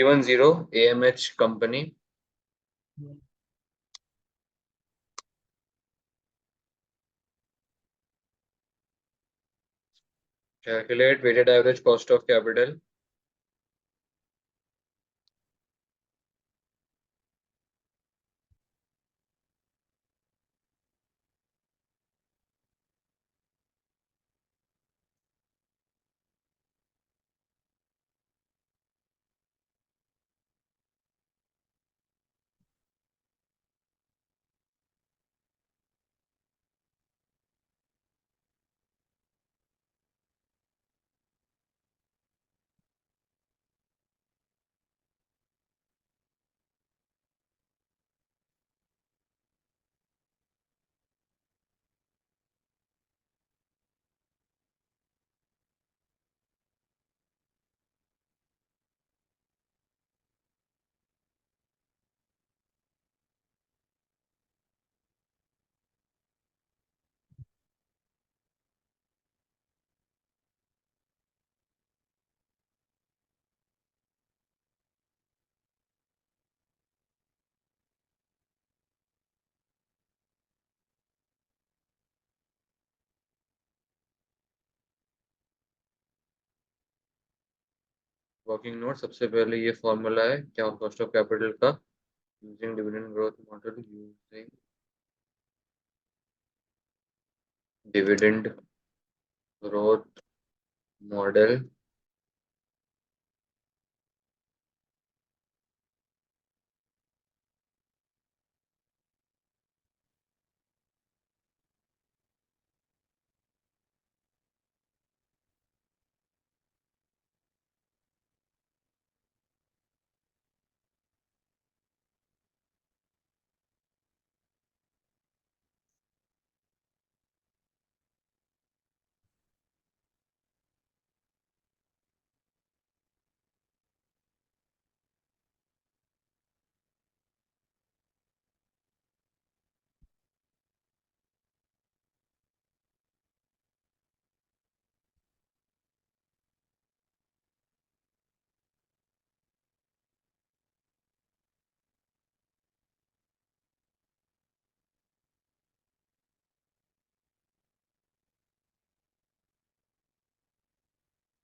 310 AMH company. Calculate weighted average cost of capital. Working note, सबसे पहले ये formula है क्या कॉस्ट ऑफ कैपिटल का, using dividend growth model, using dividend growth model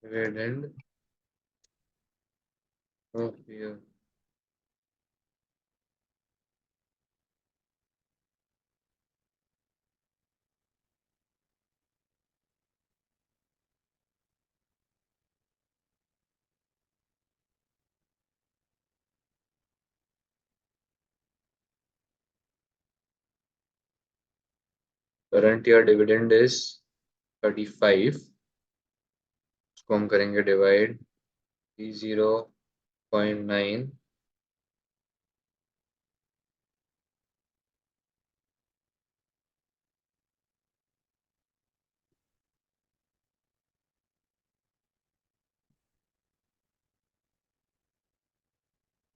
dividend of year. Current year dividend is 35, उसको हम करेंगे divide 0.9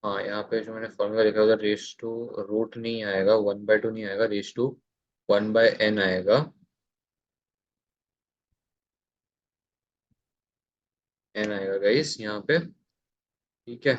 हाँ, यहाँ पे जो मैंने फॉर्मूला लिखा होगा रेस टू रूट नहीं आएगा, 1/2 नहीं आएगा, रेस टू 1/n आएगा। n आएगा गाइस यहाँ पे, ठीक है।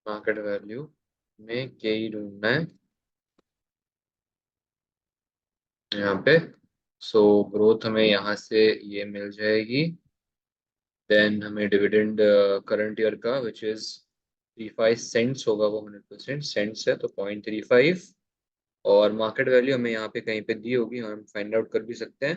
मार्केट वैल्यू में के ही ढूंढना है यहाँ पे। सो ग्रोथ हमें यहाँ से ये मिल जाएगी, देन हमें डिविडेंड करंट ईयर का विच इज 35 सेंट्स होगा वो, 100% सेंट्स है तो 0.35। और मार्केट वैल्यू हमें यहाँ पे कहीं पे दी होगी, हम फाइंड आउट कर भी सकते हैं।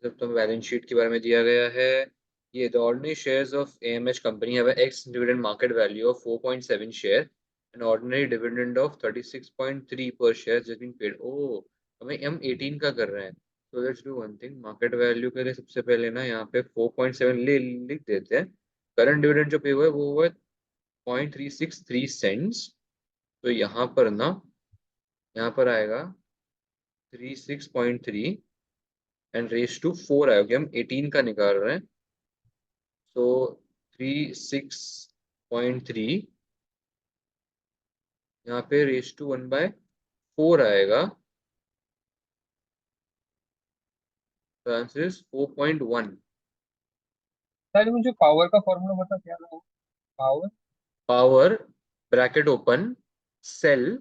सब तो बैलेंस शीट के बारे में दिया गया है। ये the ordinary shares of AMH company have x dividend market value of 4.7 share and ordinary dividend of 36.3 पर शेयर जस्ट बीन पेड। ओ, हमें M18 का कर रहे हैं। तो let's do one thing, market value के लिए सबसे पहले ना यहाँ पे 4.7 ले लिख देते हैं। करंट डिविडेंड जो पे हुआ है वो हुआ है 0.363 सेंट्स। तो यहाँ पर ना, यहाँ पर आएगा 36.3 एंड रेस टू 4 आएगा, हम 18 का निकाल रहे हैं। सो 36.3 यहाँ पे रेस टू 1/4 आएगा, तो आंसर इज 4.1। साहब मुझे पावर का फॉर्मूला बता, क्या था power? Power, bracket open, cell,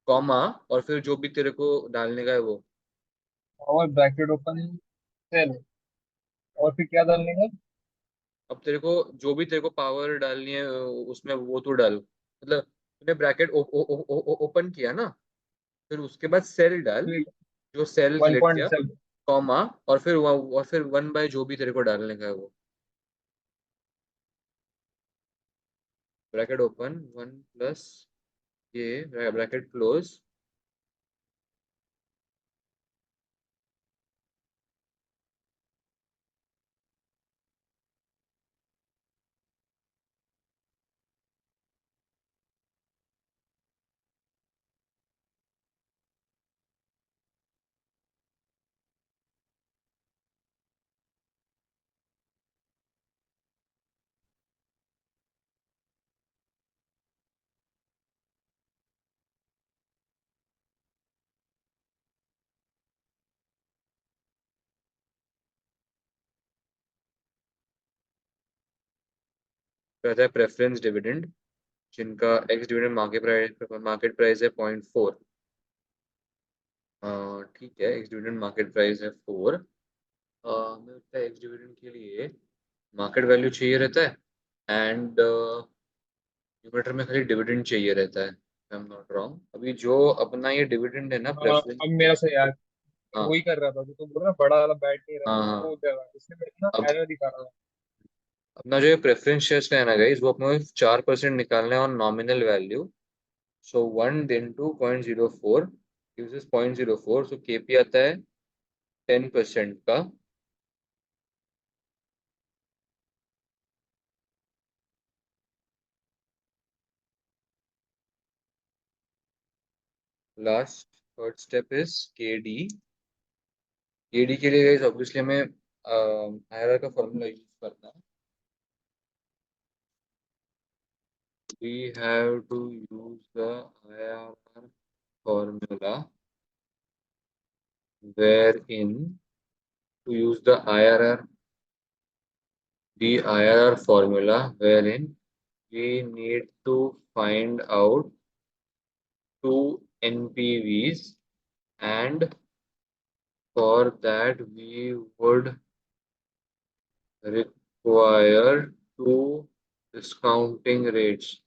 comma, और फिर जो भी तेरे को डालने का है वो। पावर ब्रैकेट ओपन सेल, और फिर क्या डालने का? अब तेरे को जो भी तेरे को पावर डालनी है उसमें वो तू डाल, मतलब तूने ब्रैकेट ओपन किया ना, फिर उसके बाद सेल डाल, जो सेल वन सिलेक्ट पॉइंट किया, सेवन कॉमा, और फिर 1 बाय जो भी तेरे को डालने का है वो। ब्रैकेट ओपन 1 प्लस ये ब्रैकेट क्लोज। कहता है प्रेफरेंस डिविडेंड, जिनका एक्स डिविडेंड मार्केट प्राइस है 0.4। ठीक है, एक्स डिविडेंड मार्केट प्राइस है 4। हमें लगता है एक्स डिविडेंड के लिए मार्केट वैल्यू चाहिए रहता है, एंड न्यूमरेटर में खाली डिविडेंड चाहिए रहता है। आई एम नॉट रॉन्ग, अभी जो अपना ये डिविडेंड है ना प्रेफरेंस। अब मेरा सही यार, मैं हाँ वही कर रहा था जो तो बोल रहा बड़ा वाला बैठ नहीं रहा हाँ था, तो वो हाँ। जगह इसलिए मेरे ना अब एरर दिखा रहा था। अपना जो प्रेफरेंस शेयर्स का है ना गाइस, वो अपने 4% निकालना है on nominal value. So 1 × 2.04 gives us 0.04, so KP आता है 10% का। Last third step is KD. KD के लिए गाइस ऑब्वियसली हमें आईआरआर का फॉर्मूला यूज करना है। We have to use the IRR formula wherein to use the IRR formula wherein we need to find out two NPVs, and for that we would require two discounting rates.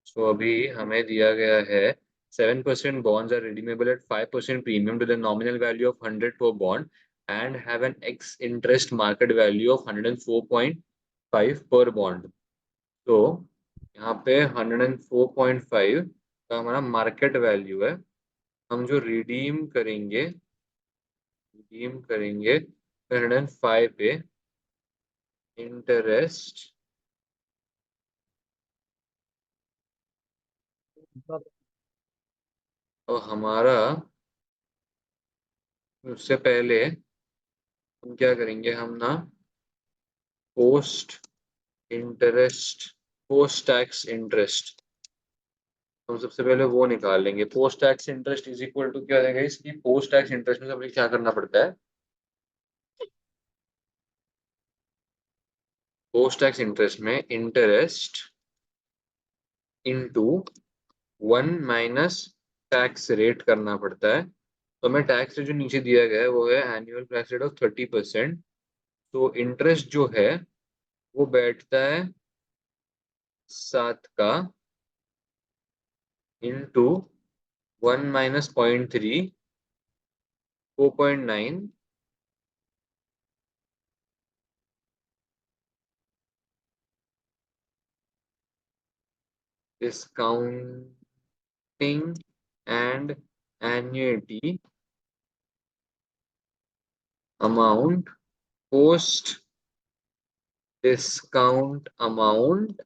So अभी हमें दिया गया है 7% bonds are redeemable at 5% premium to the nominal value of 100 per bond and have an X interest market value of 104.5 per bond. तो यहाँ पे 104.5 का हमारा मार्केट वैल्यू है। हम जो रिडीम करेंगे 105 पे इंटरेस्ट, और हमारा उससे पहले हम क्या करेंगे, हम ना post interest, post tax interest. हम सबसे पहले वो निकाल लेंगे। Post tax interest is equal to क्या रहेगा इसकी? पोस्ट टैक्स इंटरेस्ट में हमें क्या करना पड़ता है? पोस्ट टैक्स इंटरेस्ट में interest into 1 minus tax rate करना पड़ता है। तो हमें टैक्स रेट जो नीचे दिया गया है वो है एनुअल टैक्स रेट ऑफ 30%। तो इंटरेस्ट जो है वो बैठता है 7 का into 1 - 0.3, 4.9 discounting and annuity amount, post discount amount.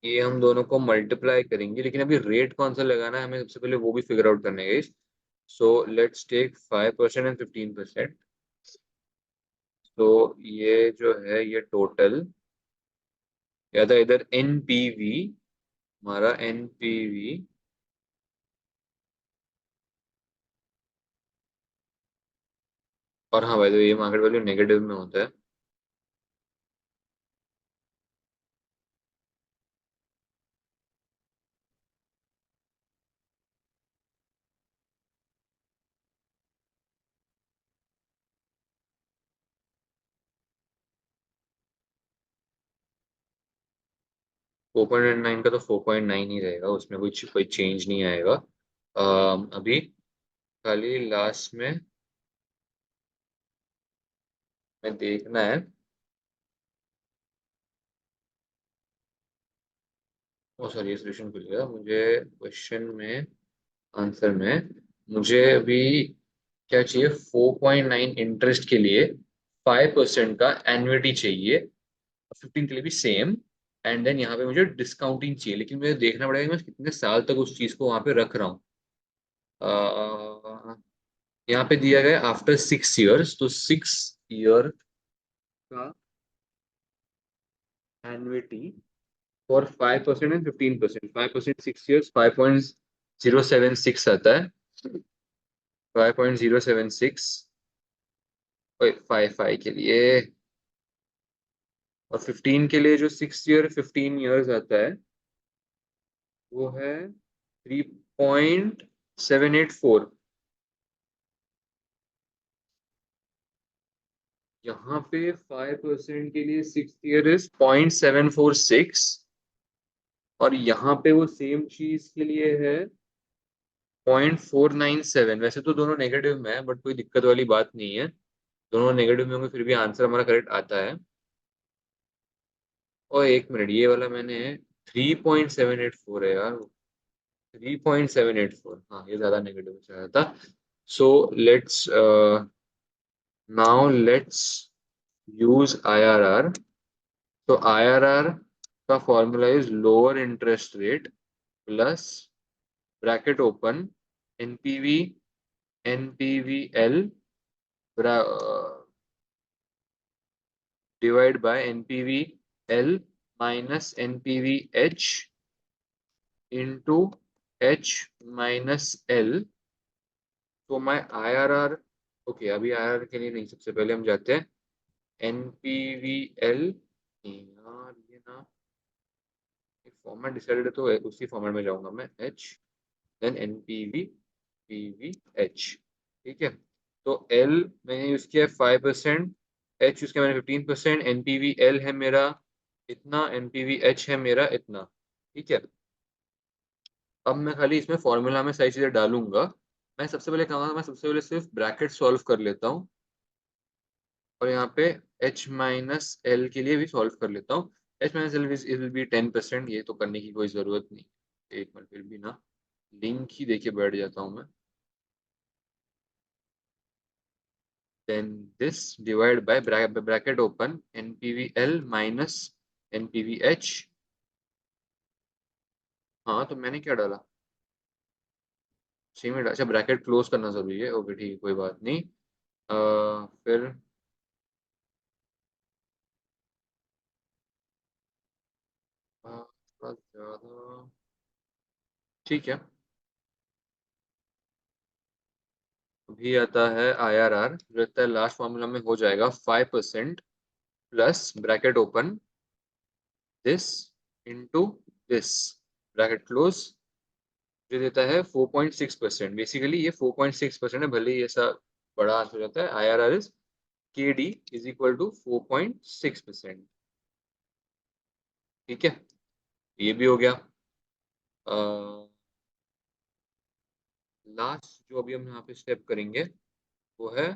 ये हम दोनों को मल्टीप्लाई करेंगे, लेकिन अभी रेट कौन सा लगाना है हमें सबसे पहले वो भी फिगर आउट करने है। So let's take 5% and 15%। तो ये जो है ये टोटल या था इधर एनपीवी, हमारा एनपीवी, और हाँ भाई तो ये मार्केट वैल्यू नेगेटिव में होता है। 4.9 का तो 4.9 ही रहेगा, उसमें कुछ कोई चेंज नहीं आएगा। अभी खाली लास्ट में देखना है। ओ सॉरी, ये सोल्यूशन खुल गया मुझे क्वेश्चन में, आंसर में। मुझे अभी क्या चाहिए? 4.9 इंटरेस्ट के लिए 5% का एन्युटी चाहिए, 15 के लिए भी सेम। एंड देन यहाँ पे मुझे डिस्काउंटिंग चाहिए, लेकिन मुझे देखना पड़ेगा कि मैं कितने साल तक उस चीज को वहां पे रख रहा हूँ। यहाँ पे दिया गया आफ्टर 6 इयर्स, तो 6 ईयर का एन्युटी फॉर 5% एंड 15%। 5% 6 इयर्स, 5.076 आता है। 5.076 फाइव फाइव के लिए, और 15 के लिए जो 6 ईयर 15 इयर्स आता है वो है 3.784। यहाँ पे 5% के लिए 6 ईयर इज 0.746, और यहाँ पे वो सेम चीज के लिए है 0.497। वैसे तो दोनों नेगेटिव में है, बट कोई दिक्कत वाली बात नहीं है। दोनों नेगेटिव में होंगे फिर भी आंसर हमारा करेक्ट आता है। और एक मिनट, ये वाला मैंने 3.784 है यार, 3.784, हाँ ये ज्यादा नेगेटिव से आया था। So let's now let's use IRR. तो आईआरआर का formula is lower interest rate plus bracket open NPV, NPVL divide by NPVL minus NPVH into H minus L. तो मैं आईआरआर, ओके अभी आईआरआर के लिए नहीं, सबसे पहले हम जाते हैं एनपीवीएल। यार ये ना एक फॉर्मेट डिसाइडेड है तो उसी फॉर्मेट में जाऊंगा मैं, H then NPV PV H. ठीक है, तो एल मैंने यूज किया 5%, एच यूज किया मैंने 15%, एनपीवी एल है मेरा इतना, एनपीवी एच है मेरा इतना। ठीक है, अब मैं खाली इसमें फॉर्मूला में सारी चीजें डालूंगा। मैं सबसे पहले कहूँगा, मैं सबसे पहले सिर्फ ब्रैकेट सॉल्व कर लेता हूँ, और यहाँ पे h माइनस एल के लिए भी सॉल्व कर लेता हूँ। h minus L will be 10%, ये तो करने की कोई जरूरत नहीं। एक मिनट, फिर भी ना लिंक ही देके बैठ जाता हूँ मैं। Then this divide by bracket open NPVL minus NPVH. हाँ तो मैंने क्या डाला? सेम ही अच्छा, ब्रैकेट क्लोज करना जरूरी है, ओके ठीक है कोई बात नहीं। फिर थोड़ा ज्यादा। ठीक है। अभी आता है IRR, जो रहता है लास्ट फॉर्मूला में हो जाएगा 5% plus bracket open this into this bracket close, जो देता है 4.6%। बेसिकली ये 4.6% है, भले ही ऐसा बड़ा आंसर हो जाता है। IRR is KD is equal to 4.6%। ठीक है, ये भी हो गया। लास्ट जो अभी हम यहाँ पे स्टेप करेंगे वो है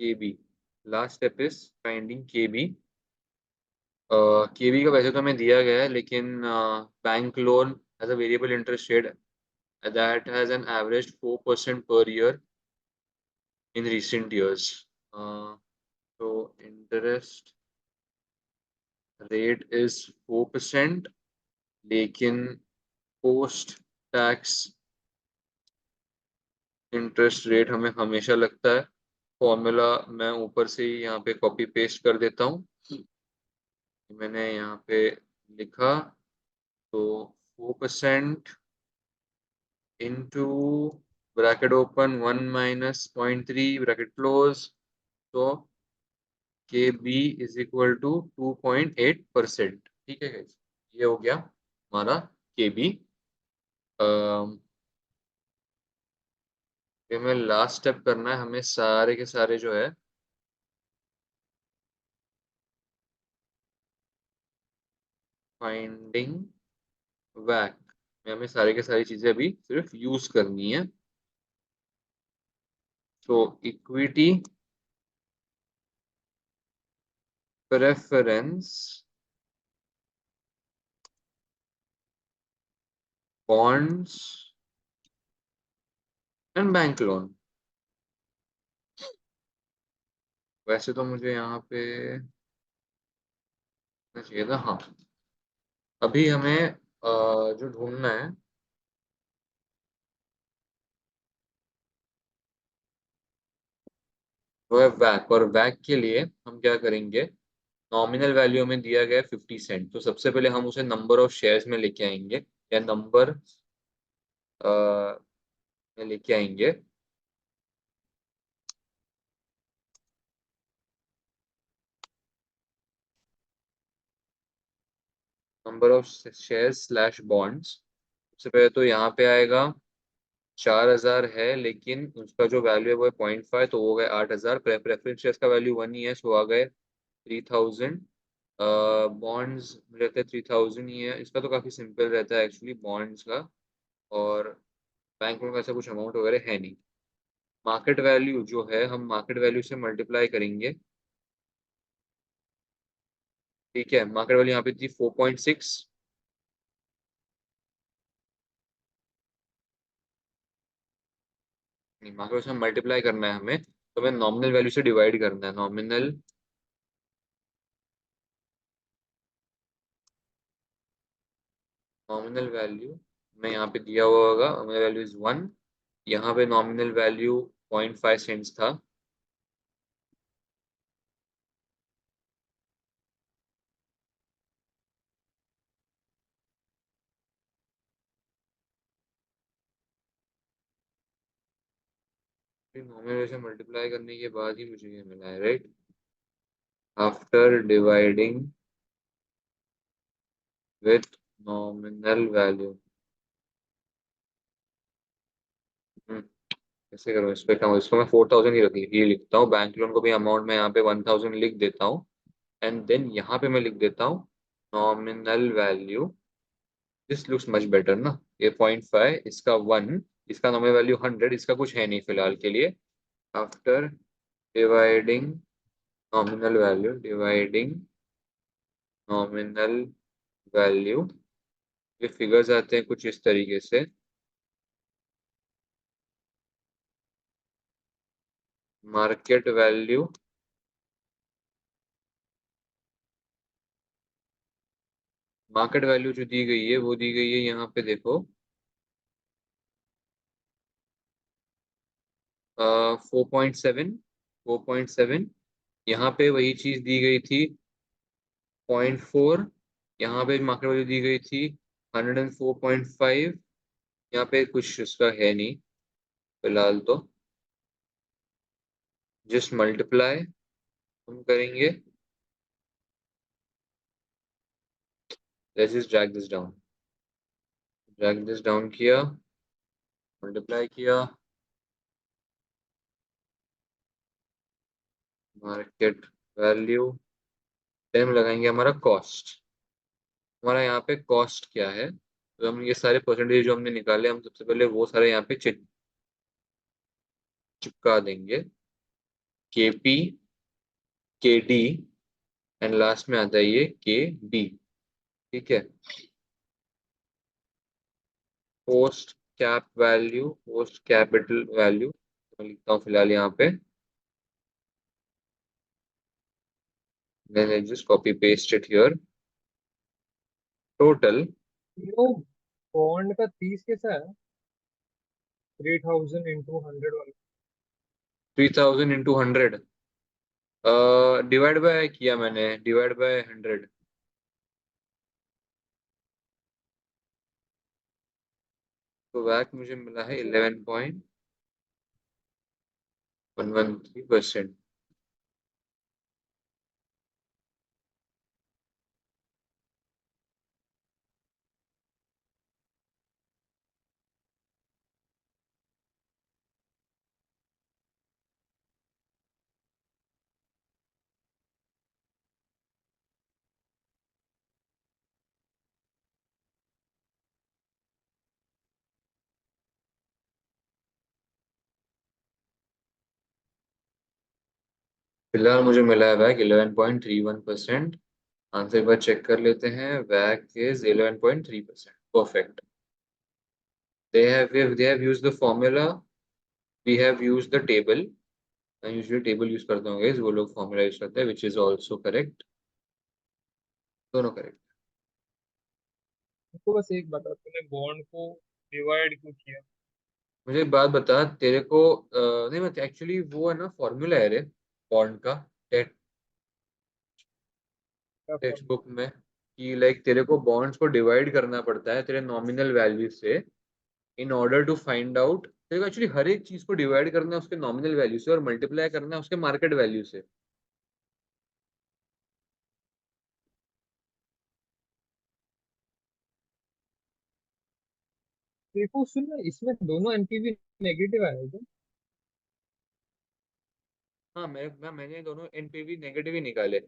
KB। Last step is finding KB। KB का वैसे तो हमें दिया गया है, लेकिन bank loan has a variable interest rate that has an average 4% per year in recent years. तो इंटरेस्ट रेट इज 4%, लेकिन पोस्ट टैक्स इंटरेस्ट रेट हमें हमेशा लगता है। फॉर्मूला मैं ऊपर से ही यहाँ पे कॉपी पेस्ट कर देता हूँ। मैंने यहाँ पे लिखा, तो 4% into bracket open 1 minus 0.3 bracket close, तो के बी इज इक्वल टू 2.8%। ठीक है guys? ये हो गया हमारा के बी। हमें लास्ट स्टेप करना है, हमें सारे के सारे जो है फाइंडिंग वैक में हमें सारी के सारी चीजें अभी सिर्फ यूज करनी है। तो equity preference, bonds and bank loan. वैसे तो मुझे यहाँ पे चाहिए था, हाँ। अभी हमें जो ढूंढना है वो है वैक, और वैक के लिए हम क्या करेंगे, नॉमिनल वैल्यू में दिया गया है 50 सेंट, तो सबसे पहले हम उसे नंबर ऑफ शेयर्स में लेके आएंगे, या नंबर में लेके आएंगे। Number of shares slash bonds. सबसे पहले तो यहाँ पे आएगा 4,000 है, लेकिन उसका जो वैल्यू है वो है 0.5, तो वो गए 8,000। प्रेफरेंस शेयर्स का वैल्यू 1 ही है, सो आ गए 3,000। बॉन्ड्स रहते हैं 3,000 ही है, इसका तो काफी सिंपल रहता है एक्चुअली बॉन्ड्स का। और बैंक में ऐसा कुछ अमाउंट वगैरह है नहीं। मार्केट वैल्यू जो है, हम मार्केट वैल्यू से मल्टीप्लाई करेंगे। ठीक है, मार्केट वैल्यू यहाँ पे थी 4.6। नहीं, मार्केट वैल्यू से मल्टीप्लाई करना है हमें, तो हमें नॉमिनल वैल्यू से डिवाइड करना है। नॉमिनल नॉमिनल वैल्यू में यहाँ पे दिया हुआ होगा, नॉमिनल वैल्यू इज 1। यहाँ पे नॉमिनल वैल्यू 0.5 सेंट्स था। नॉमिनल वैल्यू से मल्टीप्लाई करने के बाद ही मुझे ये मिला है, right? After dividing with nominal value. कैसे करूँ इस पे क्या, इसको मैं 4,000 ही लिखता हूँ। बैंक लोन को भी अमाउंट में यहाँ पे 1,000 लिख देता हूँ, एंड देन यहाँ पे मैं लिख देता हूँ nominal value. This looks much better ना। ये 0.5, इसका 1, इसका नॉमिनल वैल्यू 100, इसका कुछ है नहीं फिलहाल के लिए। आफ्टर डिवाइडिंग नॉमिनल वैल्यू, ये फिगर्स आते हैं कुछ इस तरीके से। मार्केट वैल्यू जो दी गई है वो दी गई है यहाँ पे देखो 4.7, 4.7। यहाँ पे वही चीज दी गई थी 0.4। यहाँ पे मार्केट वैल्यू दी गई थी 104.5। यहाँ पे कुछ इसका है नहीं फिलहाल तो। जस्ट मल्टीप्लाई हम करेंगे। Let's just drag this down किया, मल्टीप्लाई किया। मार्केट वैल्यू टाइम लगाएंगे हमारा कॉस्ट। हमारा यहाँ पे कॉस्ट क्या है, तो हम ये सारे परसेंटेज जो हमने निकाले हम सबसे पहले वो सारे यहाँ पे चिपका देंगे। केपी, केडी एंड लास्ट में आता है ये के डी। ठीक है। Post cap value, post capital value मैं लिखता हूँ फिलहाल यहाँ पे। then I just copy paste it here। Total तो बॉन्ड का 30 कैसा है? 3000 इंटू 100 वाला। 3000 इंटू 100 डिवाइड बाय किया मैंने, डिवाइड बाय 100। तो वैक मुझे मिला है 11.113%। फिलहाल मुझे मिला है वैक 11.31%। आंसर एक बार चेक कर लेते हैं। वैक is 11.3%। Perfect. they have used the formula, we have used the table। मैं यूजुअली टेबल यूज करता हूँ guys, वो लोग फॉर्मूला यूज करते हैं विच इज ऑल्सो करेक्ट। दोनों करेक्ट। तो बस एक बता, तूने बॉन्ड को डिवाइड क्यों किया? मुझे एक बात बता, तेरे को नहीं मतलब एक्चुअली वो है ना फॉर्मूला है रे बॉन्ड का क्या टेक्स्ट फॉर्मूला? बुक में, कि लाइक तेरे को बॉन्ड्स को डिवाइड करना पड़ता है तेरे नॉमिनल वैल्यू से in order to find out. तेरे को एक्चुअली हर एक चीज को डिवाइड करना है उसके नॉमिनल वैल्यू से और मल्टीप्लाई करना है उसके मार्केट वैल्यू से। देखो सुन ना, इसमें दोनों एनपीवी नेगेटिव आया है क्या? हाँ मैंने दोनों एनपीवी नेगेटिव ही निकाले,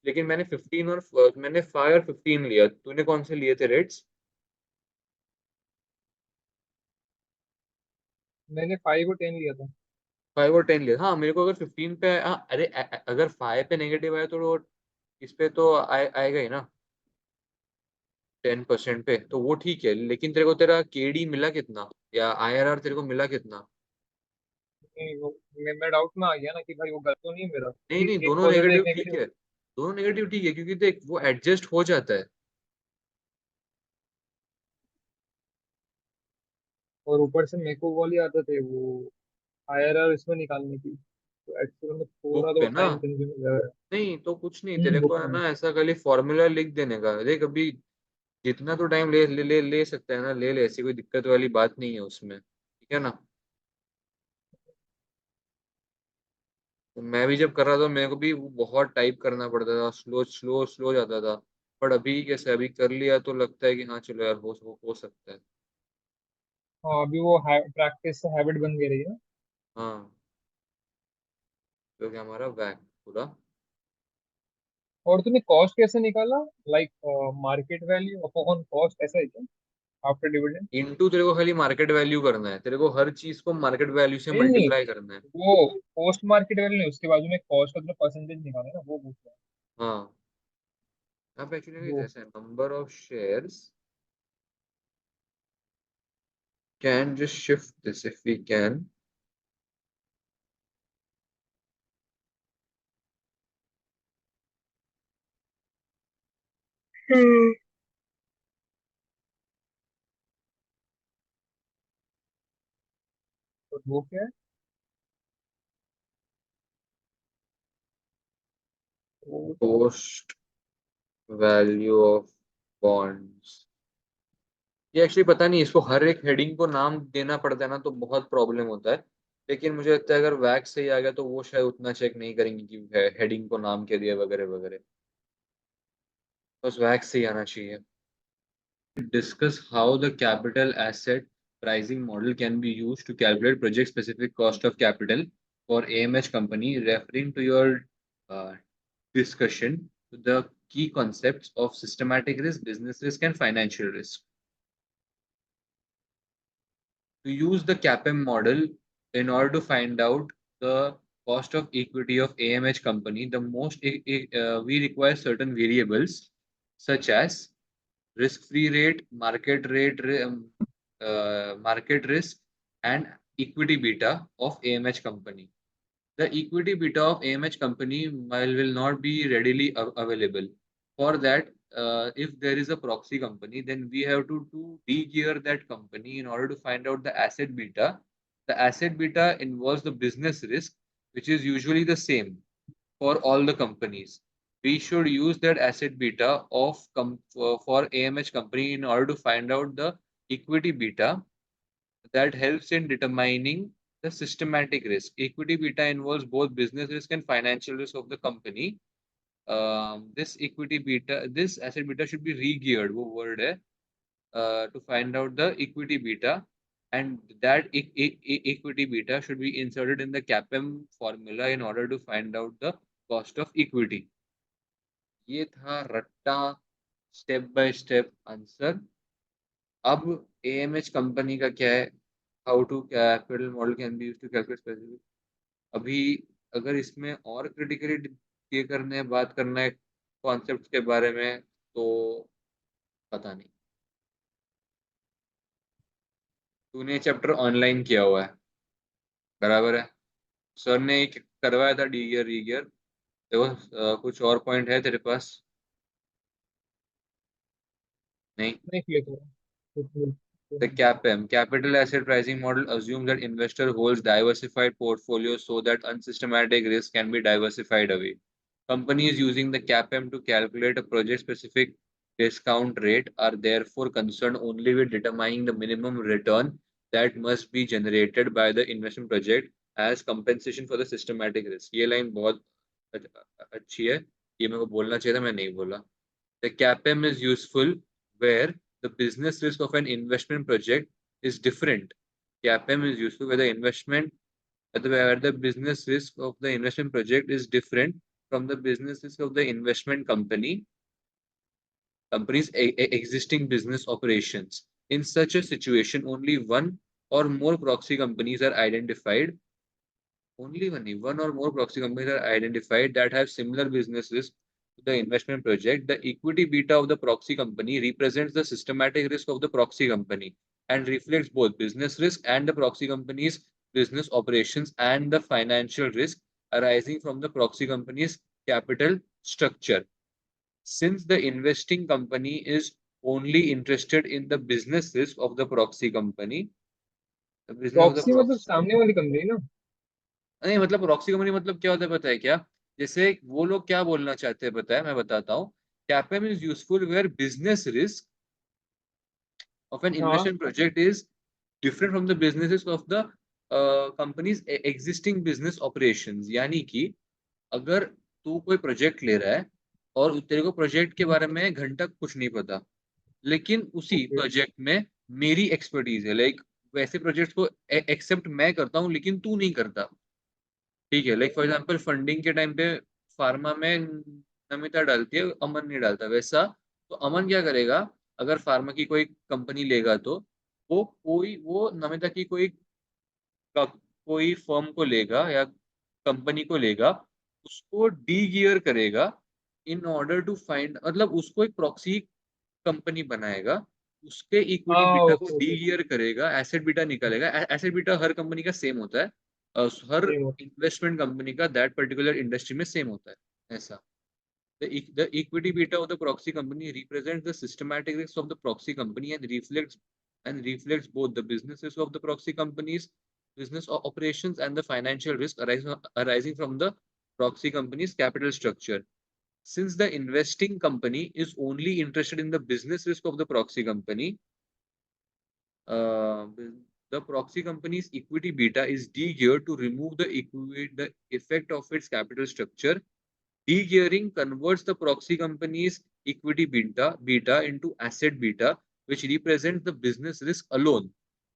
लेकिन मैंने 15 और मैंने 5 और 15 लिया। तूने कौन से लिए थे रेट्स? मैंने 5 और 10 लिया था। 5 और 10 लिया। हाँ मेरे को अगर 15 पे हाँ अरे अगर 5 पे नेगेटिव आया तो इस पे तो आएगा ही ना 10% पे, तो वो ठीक है। लेकिन तेरे को तेरा केडी मिला कितना या आईआरआर तेरे को मिला कितना? नहीं, वो मैं डाउट में आ गया ना कि भाई वो गलत तो नहीं है मेरा, नहीं क्योंकि नहीं, एक दोनों पॉजिटिव नेगेटिव एक ठीक नेगेटिव। है। दोनों नेगेटिव ठीक है क्योंकि देख वो एडजस्ट हो जाता है। और ऊपर से मेरे को वाली आदत है वो आईआरआर इसमें निकालने की, तो एक्चुअली में थोड़ा बुक तो पे ना। टाइम कंज्यूमिंग है। नहीं तो कुछ नहीं, तेरे को बुक है में। ना ऐसा खाली फॉर्मूला लिख देने का। देख अभी जितना तो टाइम ले सकता है ना ले ले, ऐसी कोई दिक्कत वाली बात नहीं है उसमें, ठीक है ना। तो मैं भी जब कर रहा था मेरे को भी वो बहुत टाइप करना पड़ता था, स्लो स्लो स्लो जाता था। बट अभी कैसे, अभी कर लिया तो लगता है कि हाँ चलो यार हो सकता है। हाँ, अभी वो प्रैक्टिस से हैबिट बन गई रही है। हाँ क्योंकि हमारा वैक पूरा और तूने कॉस्ट कैसे निकाला? Like market value upon cost, ऐसा है क्या आफ्टर डिविडेंड? इनटू तेरे को खाली मार्केट वैल्यू करना है, तेरे को हर चीज को मार्केट वैल्यू से नहीं नहीं, मल्टीप्लाई करना है। वो पोस्ट मार्केट वैल्यू नहीं, उसके बाजू में कॉस्ट का जो परसेंटेज निकाला ना, वो पूछ रहा है। हाँ अब एक्चुअली वो जैसे number of shares can just shift this if we can. तो वो क्या है? Post value of bonds. ये एक्चुअली पता नहीं, इसको हर एक हेडिंग को नाम देना पड़ता है ना, तो बहुत प्रॉब्लम होता है। लेकिन मुझे लगता है अगर वैक्स सही आ गया तो वो शायद उतना चेक नहीं करेंगे कि हेडिंग को नाम क्या दिया वगैरह वगैरह। बस वैक्स से ही आना चाहिए। Discuss how the capital asset pricing model can be used to calculate project specific cost of capital for AMH company, referring to your discussion to the key concepts of systematic risk, business risk, and financial risk. To use the CAPM model in order to find out the cost of equity of AMH company, the most we require certain variables such as risk-free rate, market risk, and equity beta of AMH company. The equity beta of AMH company will not be readily available. For that, if there is a proxy company, then we have to de-gear that company in order to find out the asset beta. The asset beta involves the business risk, which is usually the same for all the companies. We should use that asset beta of for AMH company in order to find out the equity beta that helps in determining the systematic risk. Equity beta involves both business risk and financial risk of the company. This asset beta should be re-geared, वो word है, to find out the equity beta, and that equity beta should be inserted in the CAPM formula in order to find out the cost of equity. ये था रट्टा step by step answer. अब AMH company का क्या है, how to capital model can be used to calculate specific. अभी अगर इसमें और क्रिटिकली ये करने बात करना है कॉन्सेप्ट के बारे में तो पता नहीं। तूने चैप्टर ऑनलाइन किया हुआ है, बराबर है। सर ने एक करवाया था डी गियर री गियर, देखो कुछ और पॉइंट है तेरे पास? नहीं। नहीं क्लिक हो रहा। The CAPM, Capital Asset Pricing Model, assumes that investor holds diversified portfolios so that unsystematic risk can be diversified away. Companies using the CAPM to calculate a project-specific discount rate are therefore concerned only with determining the minimum return that must be generated by the investment project as compensation for the systematic risk. ये line बहुत अच्छी है, ये मेरे को बोलना चाहिए था, मैं नहीं बोला। The CAPM is useful where the business risk of an investment project is different. CAPM is useful where the business risk of the investment project is different from the business risk of the investment company's existing business operations. In such a situation, only one or more proxy companies are identified. One or more proxy companies are identified that have similar business risk to the investment project. The equity beta of the proxy company represents the systematic risk of the proxy company and reflects both business risk and the proxy company's business operations and the financial risk arising from the proxy company's capital structure. Since the investing company is only interested in the business risk of the proxy company, the business of the proxy मतलब proxy, सामने वाली company ना? नहीं मतलब proxy company मतलब क्या होता है पता है क्या? जैसे वो लोग क्या बोलना चाहते हैं पता है, मैं बताता हूँ। CAPM is useful where business risk of an हाँ investment project is different from the businesses of the companies existing business operations. यानी कि अगर तू कोई प्रोजेक्ट ले रहा है और तेरे को प्रोजेक्ट के बारे में घंटा कुछ नहीं पता, लेकिन उसी ओके। प्रोजेक्ट में मेरी एक्सपर्टीज है, लाइक वैसे प्रोजेक्ट्स को एक्सेप्ट मैं करता हूँ लेकिन तू नहीं करता। ठीक है, लाइक फॉर एग्जांपल फंडिंग के टाइम पे फार्मा में नमिता डालती है, अमन नहीं डालता, वैसा तो अमन क्या करेगा? अगर फार्मा की कोई कंपनी लेगा तो वो नमिता की कोई फर्म को लेगा या कंपनी को लेगा, उसको डी गियर करेगा इन ऑर्डर टू फाइंड, मतलब उसको एक प्रॉक्सी कंपनी बनाएगा, उसके इक्विटी हाँ बीटा को ओके डी ओके। गियर करेगा, एसेट बीटा निकालेगा। एसेट बीटा हर कंपनी का सेम होता है, हर सेम। इन्वेस्टमेंट कंपनी का दैट पर्टिकुलर इंडस्ट्री में सेम होता है, ऐसा। The equity beta of the proxy company represents the systematic risk of the proxy company and reflects both the businesses of the proxy company's business operations and the financial risk arising from the proxy company's capital structure. Since the investing company is only interested in the business risk of the proxy company, uh, the proxy company's equity beta is de-geared to remove the effect of its capital structure. De-gearing converts the proxy company's equity beta into asset beta, which represents the business risk alone.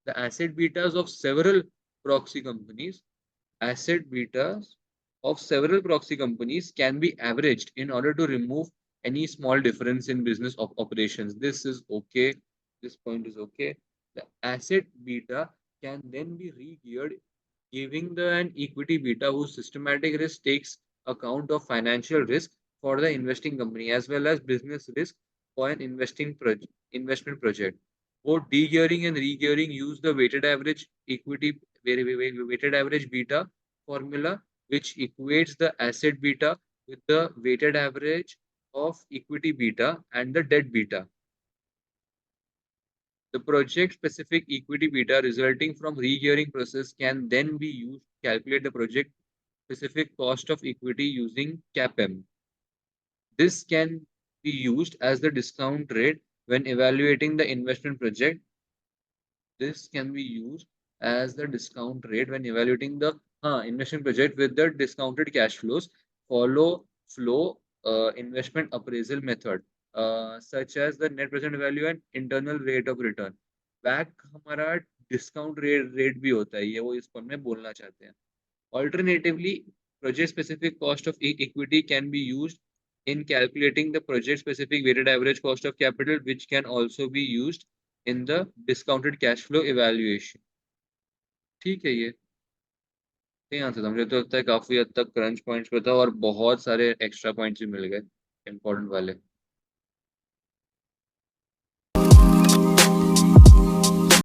The asset betas of several proxy companies, asset betas of several proxy companies can be averaged in order to remove any small difference in business operations. This is okay. This point is okay. The asset beta can then be re-geared, giving an equity beta whose systematic risk takes account of financial risk for the investing company as well as business risk for an investment project. Both de-gearing and re-gearing use the weighted average beta formula, which equates the asset beta with the weighted average of equity beta and the debt beta. The project-specific equity beta resulting from re-gearing process can then be used to calculate the project-specific cost of equity using CAPM. This can be used as the discount rate when evaluating the investment project. This can be used as the discount rate when evaluating the investment project with the discounted cash flows. Follow flow investment appraisal method, such as the net present value and internal rate of return. Back हमारा discount rate भी होता है, ये वो इस पर में बोलना चाहते हैं. Alternatively, project specific cost of equity can be used in calculating the project specific weighted average cost of capital, which can also be used in the discounted cash flow evaluation. ठीक है, ये यहाँ से था. मुझे तो लगता है काफी हद तक क्रंच पॉइंट्स पे था और बहुत सारे एक्स्ट्रा पॉइंट्स भी मिल गए इंपॉर्टेंट वाले.